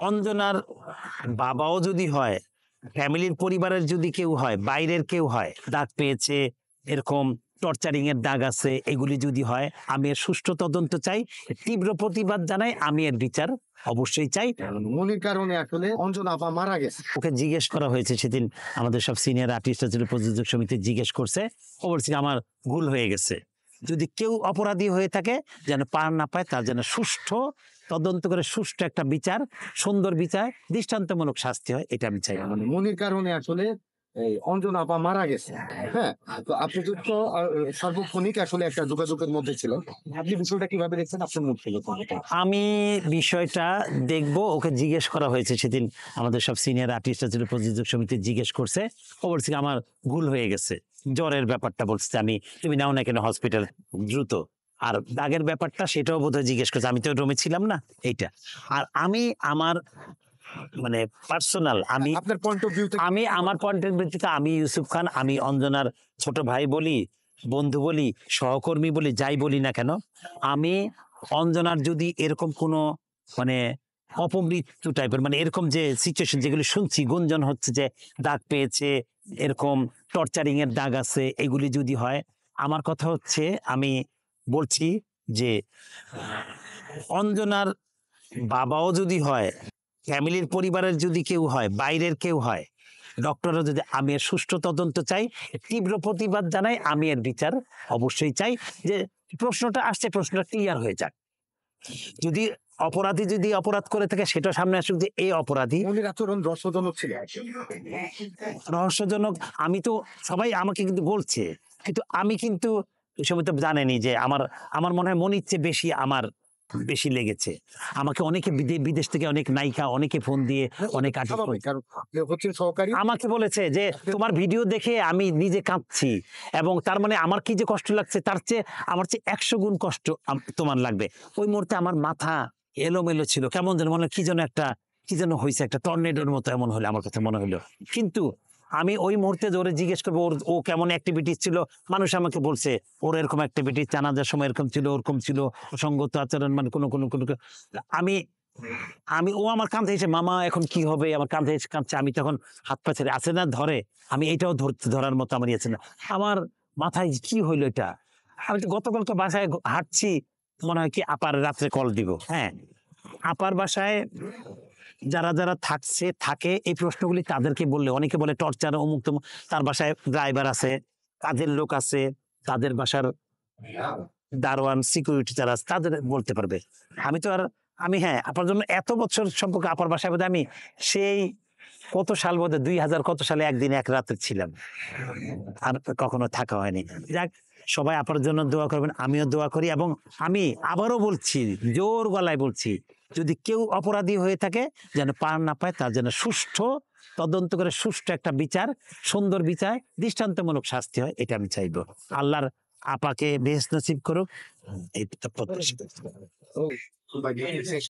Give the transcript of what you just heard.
অঞ্জনার বাবাও যদি হয়, ফ্যামিলির পরিবারের যদি কেউ হয়, বাইরের কেউ হয়, দাগ পেয়েছে, এরকম টর্চারিং এর দাগ আছে, এগুলি যদি হয়, আমি এর সুষ্ঠু তদন্ত চাই, তীব্র প্রতিবাদ জানাই, আমি এর বিচার অবশ্যই চাই। মনির কারণে আসলে অঞ্জনা আপা মারা গেছে। ওকে জিজ্ঞেস করা হয়েছে সেদিন, আমাদের সব সিনিয়র আর্টিস্টরা ছিল, প্রযোজক সমিতি জিজ্ঞেস করছে, ও বলছে আমার ভুল হয়ে গেছে, যদি কেউ অপরাধী হয়ে থাকে যেন পার না পায়, তার যেন সুষ্ঠু তদন্ত করে সুষ্ঠু একটা বিচার, সুন্দর বিচার, দৃষ্টান্তমূলক শাস্তি হয়, এটা আমি চাই। মনির কারণে আসলে এই অঞ্জনা আপা মারা গেছে। হ্যাঁ, তো আপনি তো সার্বক্ষণিক আসলে একটা যোগাযোগের মধ্যে ছিলেন, আপনি বিষয়টা কিভাবে দেখছেন? আপনার মুখ থেকে আমি বিষয়টা দেখবো, ওকে জিজ্ঞেস করা হয়েছে সেদিন, আমাদের সব সিনিয়র আর্টিস্টরা ছিল, প্রযোজক সমিতি জিজ্ঞেস করছে, ও বলছে আমার ভুল হয়ে গেছে, জ্বরের ব্যাপারটা বলছে, আমি তুমি নাও না কেন হসপিটাল দ্রুত, আর দাগের ব্যাপারটা সেটাও বোধহয় জিজ্ঞেস করছে, আমি তো রুমে ছিলাম না, এইটা। আর আমি আমার মানে পার্সোনাল, আমি আপনার পয়েন্ট অফ ভিউ থেকে আমি আমার পয়েন্টের ভিত্তিতে আমি ইউসুফ খান, আমি অঞ্জনার ছোট ভাই বলি, বন্ধু বলি, সহকর্মী বলি, যাই বলি না কেন, আমি অঞ্জনার যদি এরকম কোনো মানে অপমৃত্যু টাইপের, মানে এরকম যে সিচুয়েশন যেগুলি শুনছি, গুঞ্জন হচ্ছে যে দাগ পেয়েছে, এরকম টর্চারিং এর দাগ আছে, এগুলি যদি হয়, আমার কথা হচ্ছে, আমি বলছি যে অঞ্জনার বাবাও যদি হয়, ফ্যামিলির পরিবারের যদি কেউ হয়, বাইরের কেউ হয়, ডক্টররা যদি, আমি এর সুষ্ঠু তদন্ত চাই, তীব্র প্রতিবাদ জানাই, আমি এর বিচার অবশ্যই চাই। যে প্রশ্নটা আসছে, প্রশ্নটা ক্লিয়ার হয়ে যাক, যদি অপরাধী যদি অপরাধ করে থাকে সেটা সামনে আসুক, যে এই অপরাধী। মনির আচরণ রহস্যজনক ছিল। রহস্যজনক, আমি তো, সবাই আমাকে কিন্তু বলছে, কিন্তু আমি কিন্তু ওই সময় তো জানেনি যে আমার আমার মনে হয় মনির চেয়ে বেশি আমার বেশি লেগেছে। আমাকে অনেকে বিদেশ থেকে অনেক নায়িকা অনেকে ফোন দিয়ে, অনেক স্বাভাবিক, কারণ আপনি হচ্ছেন সহকারী। আমাকে বলেছে যে তোমার ভিডিও দেখে আমি নিজে কাঁদছি, এবং তার মানে আমার কি যে কষ্ট লাগছে, তার চেয়ে আমার চেয়ে 100 গুণ কষ্ট তোমার লাগবে। ওই মুহূর্তে আমার মাথা এলোমেলো ছিল, কেমন যেন মনে কি যেন একটা, কি যেন হয়েছে, একটা টর্নেডোর মতো এমন হলো আমার কাছে মনে হলো। কিন্তু আমি ওই মুহূর্তে ওরে জিজ্ঞেস করবো ও কেমন অ্যাক্টিভিটিস ছিল, মানুষ আমাকে বলছে ওর এরকম অ্যাক্টিভিটিস জানাজার সময় এরকম ছিল, ওরকম ছিল, সঙ্গত আচরণ, মানে কোনো কোনো কোনো আমি আমি ও আমার কাঁধে এসে মামা এখন কি হবে, আমার কাঁধে এসে কাঁদছে, আমি তখন হাত পা ছেড়ে আছে না ধরে, আমি এইটাও ধরার মতো আমার আছে না, আমার মাথায় কি হইলো এটা। আমি তো গতকালকে বাসায় হাঁটছি, মনে হয় কি আপার রাত্রে কল দিব, হ্যাঁ, আপার বাসায় যারা যারা থাকছে থাকে, এই প্রশ্নগুলি তাদেরকে বললে, অনেকে বলে টর্চার অমুক তমুক, তার বাসায় ড্রাইভার আছে, কাজের লোক আছে, তাদের বাসার দারোয়ান সিকিউরিটি যারা আছে তাদের বলতে পারবে। আমি তো আর আমি, হ্যাঁ, আপার জন্য এত বছর সম্পর্কে আপার বাসায় বোধহয় আমি সেই কত সাল বোধহয় 2000 কত সালে একদিন এক রাতে ছিলাম, আর কখনো থাকা হয়নি। যাক, সবাই আপার জন্য দোয়া করবেন, আমিও দোয়া করি, এবং আমি আবারও বলছি, জোর গলায় বলছি, যদি কেউ অপরাধী হয়ে থাকে যেন পার না পায়, তার যেন সুষ্ঠু তদন্ত করে সুষ্ঠু একটা বিচার, সুন্দর বিচার, দৃষ্টান্তমূলক শাস্তি হয়, এটা আমি চাইবো। আল্লাহর আপাকে বেহেশত নসিব করুক, এই প্রত্যাশা।